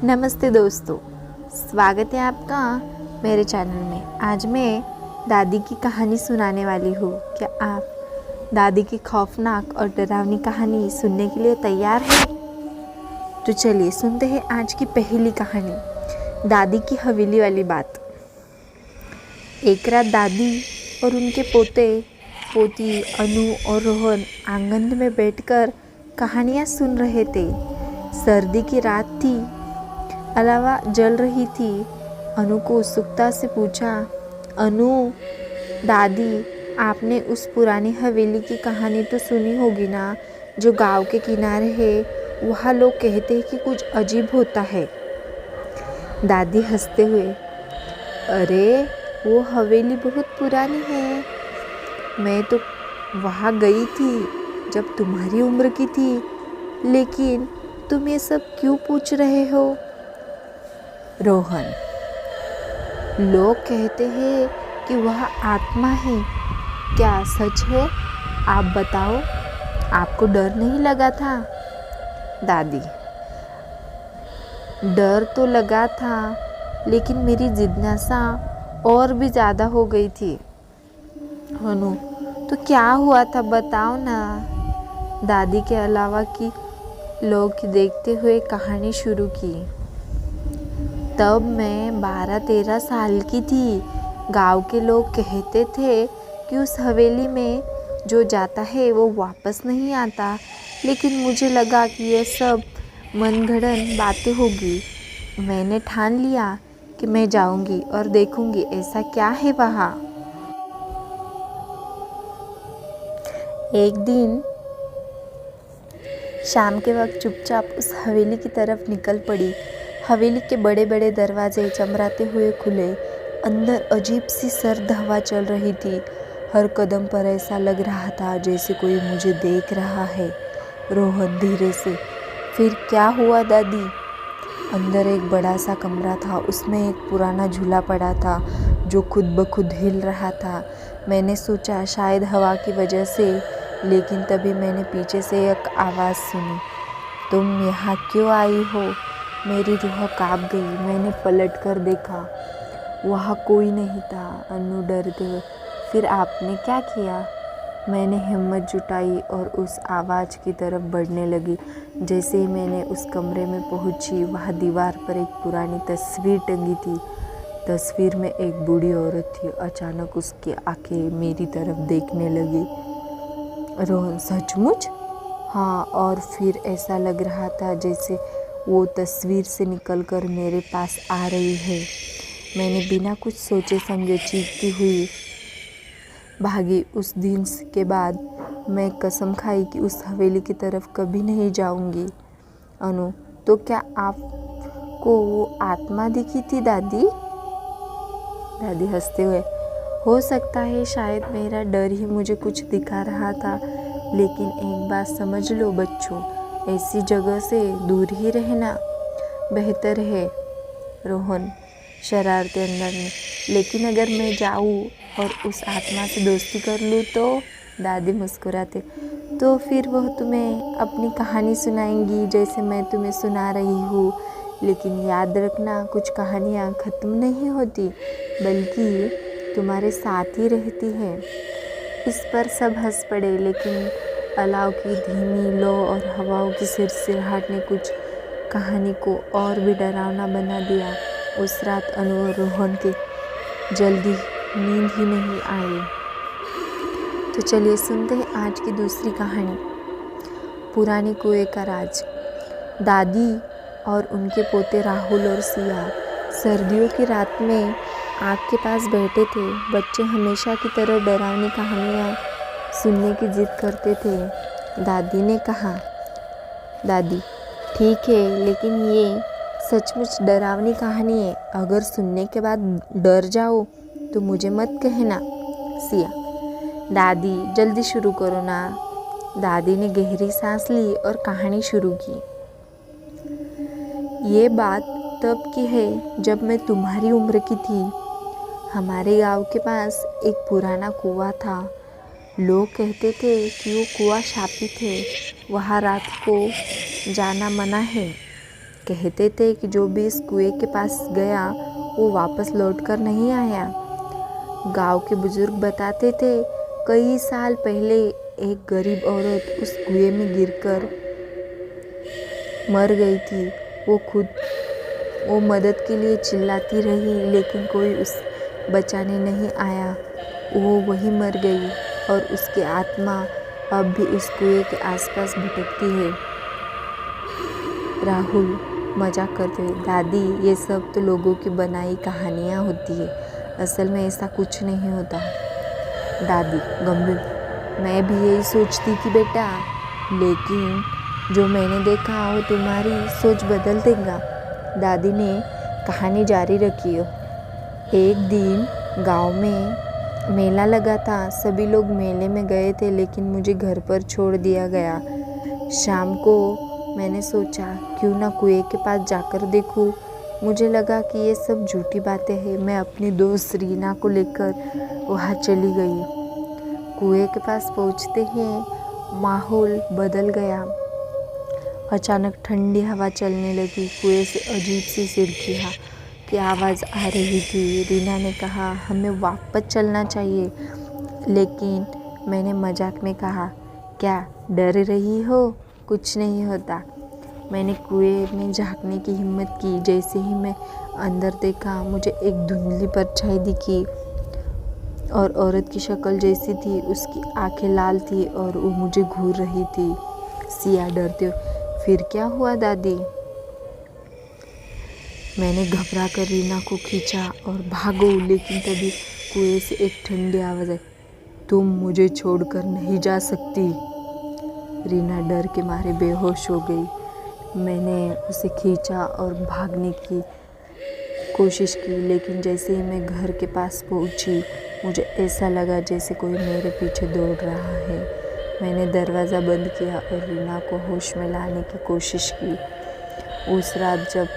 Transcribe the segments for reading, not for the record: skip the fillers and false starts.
नमस्ते दोस्तों, स्वागत है आपका मेरे चैनल में। आज मैं दादी की कहानी सुनाने वाली हूँ। क्या आप दादी की खौफनाक और डरावनी कहानी सुनने के लिए तैयार हैं? तो चलिए सुनते हैं आज की पहली कहानी, दादी की हवेली वाली बात। एक रात दादी और उनके पोते पोती अनु और रोहन आंगन में बैठकर कहानियाँ सुन रहे थे। सर्दी की रात थी, अलावा जल रही थी। अनु को उत्सुकता से पूछा, अनु दादी, आपने उस पुरानी हवेली की कहानी तो सुनी होगी ना, जो गांव के किनारे है। वहाँ लोग कहते हैं कि कुछ अजीब होता है। दादी हंसते हुए, अरे वो हवेली बहुत पुरानी है। मैं तो वहाँ गई थी जब तुम्हारी उम्र की थी, लेकिन तुम ये सब क्यों पूछ रहे हो? रोहन, लोग कहते हैं कि वह आत्मा है। क्या सच है? आप बताओ, आपको डर नहीं लगा था? दादी, डर तो लगा था, लेकिन मेरी जिज्ञासा और भी ज़्यादा हो गई थी। अनु, तो क्या हुआ था, बताओ ना। दादी के अलावा कि लोग देखते हुए कहानी शुरू की। तब मैं 12-13 साल की थी। गांव के लोग कहते थे कि उस हवेली में जो जाता है वो वापस नहीं आता, लेकिन मुझे लगा कि ये सब मनगढ़ंत बातें होगी। मैंने ठान लिया कि मैं जाऊंगी और देखूंगी ऐसा क्या है वहाँ। एक दिन शाम के वक्त चुपचाप उस हवेली की तरफ निकल पड़ी। हवेली के बड़े बड़े दरवाजे चमराते हुए खुले। अंदर अजीब सी सर्द हवा चल रही थी। हर कदम पर ऐसा लग रहा था जैसे कोई मुझे देख रहा है। रोहन धीरे से, फिर क्या हुआ दादी? अंदर एक बड़ा सा कमरा था। उसमें एक पुराना झूला पड़ा था जो खुद ब खुद हिल रहा था। मैंने सोचा शायद हवा की वजह से, लेकिन तभी मैंने पीछे से एक आवाज़ सुनी, तुम यहाँ क्यों आई हो? मेरी रूह काँप गई। मैंने पलट कर देखा, वहाँ कोई नहीं था। अनु डरते हुए, फिर आपने क्या किया? मैंने हिम्मत जुटाई और उस आवाज़ की तरफ बढ़ने लगी। जैसे ही मैंने उस कमरे में पहुंची, वहाँ दीवार पर एक पुरानी तस्वीर टंगी थी। तस्वीर में एक बूढ़ी औरत थी। अचानक उसकी आंखें मेरी तरफ देखने लगी। रोहन, सचमुच? हाँ, और फिर ऐसा लग रहा था जैसे वो तस्वीर से निकलकर मेरे पास आ रही है। मैंने बिना कुछ सोचे समझे चीखती हुई भागी। उस दिन के बाद मैं कसम खाई कि उस हवेली की तरफ कभी नहीं जाऊंगी। अनु, तो क्या आपको वो आत्मा दिखी थी दादी? दादी हंसते हुए, हो सकता है शायद मेरा डर ही मुझे कुछ दिखा रहा था, लेकिन एक बात समझ लो बच्चों, ऐसी जगह से दूर ही रहना बेहतर है। रोहन शरारते अंदर में, लेकिन अगर मैं जाऊँ और उस आत्मा से दोस्ती कर लूँ तो? दादी मुस्कुराते, तो फिर वह तुम्हें अपनी कहानी सुनाएंगी जैसे मैं तुम्हें सुना रही हूँ। लेकिन याद रखना, कुछ कहानियाँ ख़त्म नहीं होती, बल्कि तुम्हारे साथ ही रहती है। इस पर सब हंस पड़े, लेकिन अलाव की धीमी लो और हवाओं की सिरसिराहट ने कुछ कहानी को और भी डरावना बना दिया। उस रात अनु और रोहन के जल्दी नींद ही नहीं आई। तो चलिए सुनते हैं आज की दूसरी कहानी, पुराने कुएं का राज। दादी और उनके पोते राहुल और सिया सर्दियों की रात में आग के पास बैठे थे। बच्चे हमेशा की तरह डरावनी कहानियाँ सुनने की जिद करते थे। दादी ने कहा, दादी ठीक है, लेकिन ये सचमुच डरावनी कहानी है। अगर सुनने के बाद डर जाओ तो मुझे मत कहना। सिया, दादी जल्दी शुरू करो ना। दादी ने गहरी सांस ली और कहानी शुरू की। ये बात तब की है जब मैं तुम्हारी उम्र की थी। हमारे गांव के पास एक पुराना कुआं था। लोग कहते थे कि वो कुआं शापित है, वहाँ रात को जाना मना है। कहते थे कि जो भी इस कुएं के पास गया वो वापस लौटकर नहीं आया। गांव के बुजुर्ग बताते थे कई साल पहले एक गरीब औरत उस कुएं में गिरकर मर गई थी। वो मदद के लिए चिल्लाती रही लेकिन कोई उस बचाने नहीं आया। वो वहीं मर गई और उसकी आत्मा अब भी उस कुएं के आसपास भटकती है। राहुल मजाक करते हुए, दादी ये सब तो लोगों की बनाई कहानियाँ होती है, असल में ऐसा कुछ नहीं होता। दादी गंभीर, मैं भी यही सोचती थी बेटा, लेकिन जो मैंने देखा वो तुम्हारी सोच बदल देगा। दादी ने कहानी जारी रखी। एक दिन गांव में मेला लगा था। सभी लोग मेले में गए थे लेकिन मुझे घर पर छोड़ दिया गया। शाम को मैंने सोचा क्यों ना कुएं के पास जाकर देखूं। मुझे लगा कि ये सब झूठी बातें हैं। मैं अपनी दोस्त रीना को लेकर वहाँ चली गई। कुएं के पास पहुँचते ही माहौल बदल गया। अचानक ठंडी हवा चलने लगी। कुएं से अजीब सी सिरकियाँ की आवाज़ आ रही थी। रीना ने कहा हमें वापस चलना चाहिए, लेकिन मैंने मजाक में कहा क्या डर रही हो, कुछ नहीं होता। मैंने कुएं में झांकने की हिम्मत की। जैसे ही मैं अंदर देखा मुझे एक धुंधली परछाई दिखी और औरत की शक्ल जैसी थी। उसकी आंखें लाल थी और वो मुझे घूर रही थी। सिया डरते हुए, फिर क्या हुआ दादी? मैंने घबरा कर रीना को खींचा और भागो, लेकिन तभी कुएं से एक ठंडी आवाज़ आई, तुम मुझे छोड़कर नहीं जा सकती। रीना डर के मारे बेहोश हो गई। मैंने उसे खींचा और भागने की कोशिश की, लेकिन जैसे ही मैं घर के पास पहुंची मुझे ऐसा लगा जैसे कोई मेरे पीछे दौड़ रहा है। मैंने दरवाज़ा बंद किया और रीना को होश में लाने की कोशिश की। उस रात जब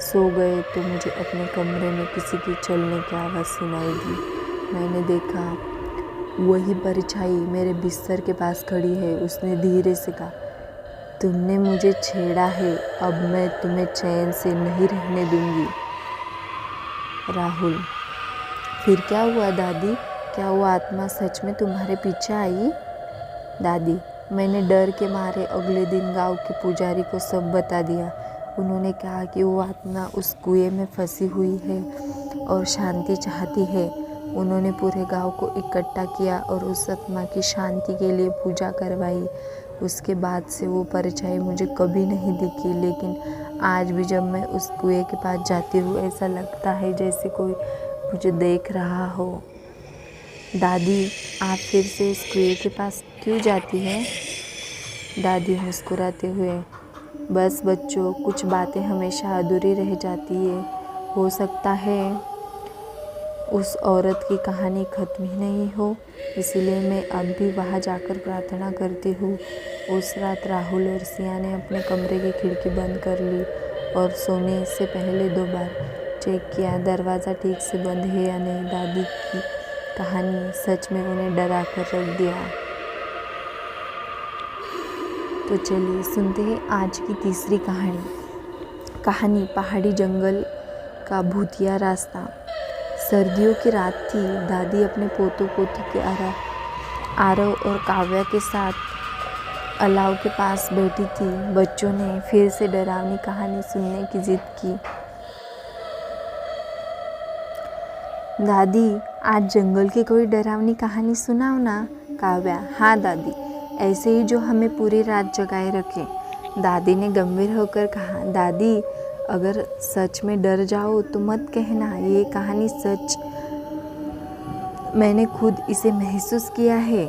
सो गए तो मुझे अपने कमरे में किसी की चलने की आवाज़ सुनाई दी। मैंने देखा वही परछाई मेरे बिस्तर के पास खड़ी है। उसने धीरे से कहा, तुमने मुझे छेड़ा है, अब मैं तुम्हें चैन से नहीं रहने दूंगी। राहुल, फिर क्या हुआ दादी? क्या वो आत्मा सच में तुम्हारे पीछे आई? दादी, मैंने डर के मारे अगले दिन गांव के पुजारी को सब बता दिया। उन्होंने कहा कि वो आत्मा उस कुएं में फंसी हुई है और शांति चाहती है। उन्होंने पूरे गांव को इकट्ठा किया और उस आत्मा की शांति के लिए पूजा करवाई। उसके बाद से वो परछाई मुझे कभी नहीं दिखी, लेकिन आज भी जब मैं उस कुएं के पास जाती हूँ ऐसा लगता है जैसे कोई मुझे देख रहा हो। दादी, आप फिर से उस कुएं के पास क्यों जाती हैं? दादी मुस्कुराते हुए, बस बच्चों, कुछ बातें हमेशा अधूरी रह जाती है। हो सकता है उस औरत की कहानी ख़त्म ही नहीं हो, इसीलिए मैं अब भी वहाँ जाकर प्रार्थना करती हूँ। उस रात राहुल और सिया ने अपने कमरे की खिड़की बंद कर ली और सोने से पहले 2 बार चेक किया दरवाज़ा ठीक से बंद है या नहीं। दादी की कहानी सच में उन्हें डरा कर रख दिया। तो चलिए सुनते हैं आज की तीसरी कहानी पहाड़ी जंगल का भूतिया रास्ता। सर्दियों की रात थी। दादी अपने पोतों पोती के आरव और काव्या के साथ अलाव के पास बैठी थी। बच्चों ने फिर से डरावनी कहानी सुनने की जिद की। दादी, आज जंगल की कोई डरावनी कहानी सुनाओ ना। काव्या, हाँ दादी, ऐसे ही जो हमें पूरी रात जगाए रखे। दादी ने गंभीर होकर कहा। दादी, अगर सच में डर जाओ तो मत कहना, ये कहानी सच, मैंने खुद इसे महसूस किया है।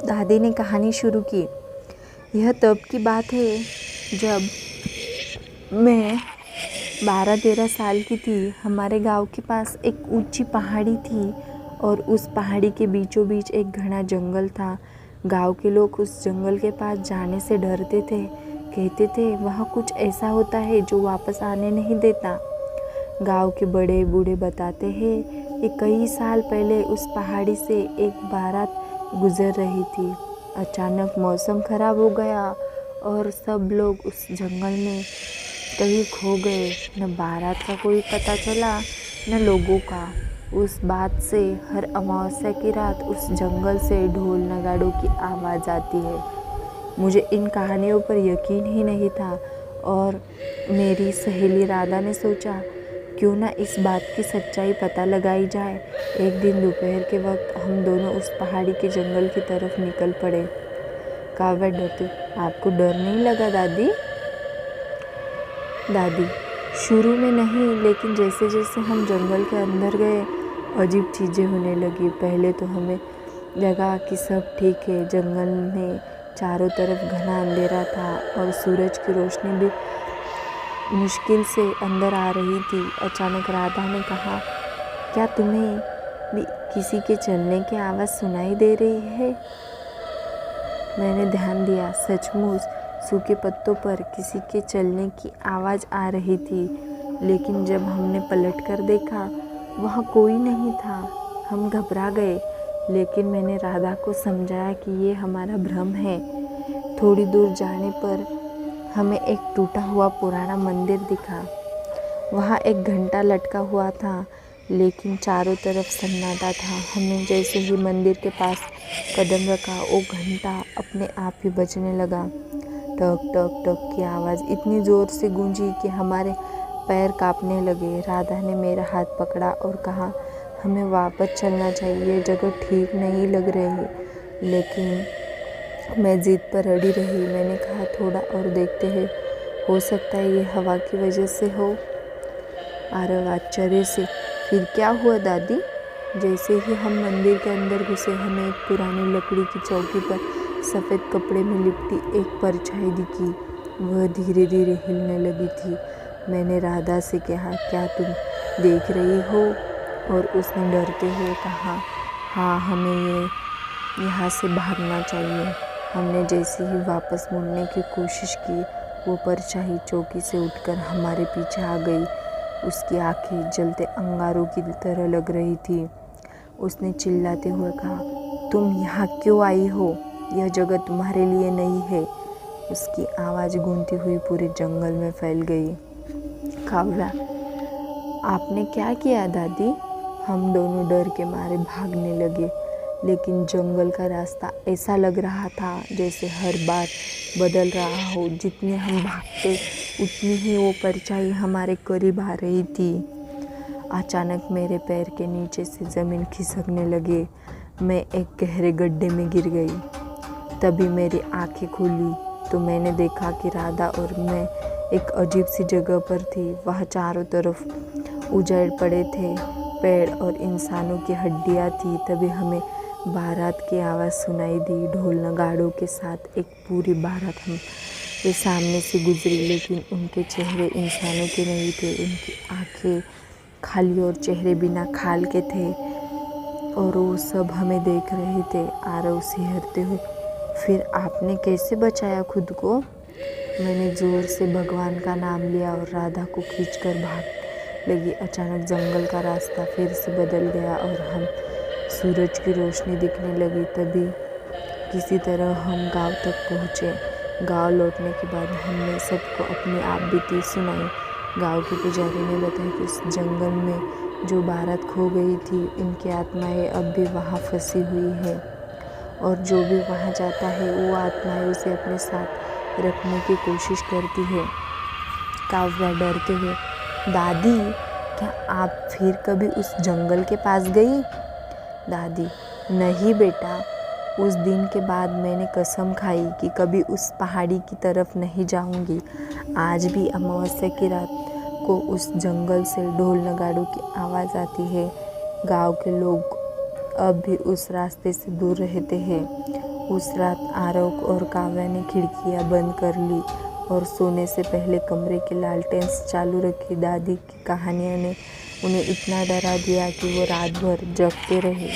दादी ने कहानी शुरू की। यह तब की बात है जब मैं 12-13 साल की थी। हमारे गांव के पास एक ऊंची पहाड़ी थी और उस पहाड़ी के बीचों बीच एक घना जंगल था। गांव के लोग उस जंगल के पास जाने से डरते थे। कहते थे वहाँ कुछ ऐसा होता है जो वापस आने नहीं देता। गांव के बड़े बूढ़े बताते हैं कि कई साल पहले उस पहाड़ी से एक बारात गुजर रही थी। अचानक मौसम खराब हो गया और सब लोग उस जंगल में कहीं खो गए। न बारात का कोई पता चला न लोगों का। उस बात से हर अमावस्या की रात उस जंगल से ढोल नगाड़ों की आवाज़ आती है। मुझे इन कहानियों पर यकीन ही नहीं था और मेरी सहेली राधा ने सोचा क्यों ना इस बात की सच्चाई पता लगाई जाए। एक दिन दोपहर के वक्त हम दोनों उस पहाड़ी के जंगल की तरफ निकल पड़े। काव्या डरती, आपको डर नहीं लगा दादी? दादी, शुरू में नहीं, लेकिन जैसे जैसे हम जंगल के अंदर गए अजीब चीज़ें होने लगी। पहले तो हमें लगा कि सब ठीक है। जंगल में चारों तरफ घना अंधेरा था और सूरज की रोशनी भी मुश्किल से अंदर आ रही थी। अचानक राधा ने कहा, क्या तुम्हें भी किसी के चलने की आवाज़ सुनाई दे रही है? मैंने ध्यान दिया। सचमुच सूखे पत्तों पर किसी के चलने की आवाज़ आ रही थी, लेकिन जब हमने पलट कर देखा वहाँ कोई नहीं था। हम घबरा गए, लेकिन मैंने राधा को समझाया कि ये हमारा भ्रम है। थोड़ी दूर जाने पर हमें एक टूटा हुआ पुराना मंदिर दिखा। वहाँ एक घंटा लटका हुआ था, लेकिन चारों तरफ सन्नाटा था। हमने जैसे ही मंदिर के पास कदम रखा वो घंटा अपने आप ही बजने लगा। टक टक टक की आवाज़ इतनी ज़ोर से गूंजी कि हमारे पैर कांपने लगे। राधा ने मेरा हाथ पकड़ा और कहा, हमें वापस चलना चाहिए, ये जगह ठीक नहीं लग रही। लेकिन मैं ज़िद पर अड़ी रही। मैंने कहा, थोड़ा और देखते हैं, हो सकता है ये हवा की वजह से हो। आरव आश्चर्य से, फिर क्या हुआ दादी? जैसे ही हम मंदिर के अंदर घुसे हमें एक पुरानी लकड़ी की चौकी पर सफ़ेद कपड़े में लिपटी एक परछाई दिखी। वह धीरे धीरे हिलने लगी थी। मैंने राधा से कहा, क्या तुम देख रही हो? और उसने डरते हुए कहा, हाँ, हमें यहाँ से भागना चाहिए। हमने जैसे ही वापस मुड़ने की कोशिश की वो परछाई चौकी से उठकर हमारे पीछे आ गई। उसकी आंखें जलते अंगारों की तरह लग रही थी। उसने चिल्लाते हुए कहा, तुम यहाँ क्यों आई हो? यह जगह तुम्हारे लिए नहीं है। उसकी आवाज़ गूंजती हुई पूरे जंगल में फैल गई। काव्या, आपने क्या किया दादी? हम दोनों डर के मारे भागने लगे, लेकिन जंगल का रास्ता ऐसा लग रहा था जैसे हर बार बदल रहा हो। जितने हम भागते उतनी ही वो परछाई हमारे करीब आ रही थी। अचानक मेरे पैर के नीचे से ज़मीन खिसकने लगे। मैं एक गहरे गड्ढे में गिर गई। तभी मेरी आंखें खुली तो मैंने देखा कि राधा और मैं एक अजीब सी जगह पर थी। वहाँ चारों तरफ उजाड़ पड़े थे, पेड़ और इंसानों की हड्डियाँ थी। तभी हमें बारात की आवाज़ सुनाई दी। ढोल नगाड़ों के साथ एक पूरी बारात हमारे सामने से गुजरी, लेकिन उनके चेहरे इंसानों के नहीं थे। उनकी आंखें खाली और चेहरे बिना खाल के थे और वो सब हमें देख रहे थे। आरव सिहरते हुए, फिर आपने कैसे बचाया खुद को? मैंने ज़ोर से भगवान का नाम लिया और राधा को खींचकर भाग लगी। अचानक जंगल का रास्ता फिर से बदल गया और हम सूरज की रोशनी दिखने लगी। तभी किसी तरह हम गांव तक पहुँचे। गांव लौटने के बाद हमने सबको अपनी आप बीती सुनाई। गांव के पुजारी ने बताया कि उस जंगल में जो बारात खो गई थी उनकी आत्माएं अब भी वहाँ फंसी हुई है और जो भी वहाँ जाता है वो आत्माएं उसे अपने साथ रखने की कोशिश करती है। काव्या डरते हुए, दादी, क्या आप फिर कभी उस जंगल के पास गई? दादी, नहीं बेटा, उस दिन के बाद मैंने कसम खाई कि कभी उस पहाड़ी की तरफ नहीं जाऊंगी। आज भी अमावस्या की रात को उस जंगल से ढोल नगाड़ों की आवाज़ आती है। गांव के लोग अब भी उस रास्ते से दूर रहते हैं। उस रात आरव और काव्या ने खिड़कियां बंद कर ली और सोने से पहले कमरे की लालटेन चालू रखी। दादी की कहानियाँ ने उन्हें इतना डरा दिया कि वो रात भर जगते रहे।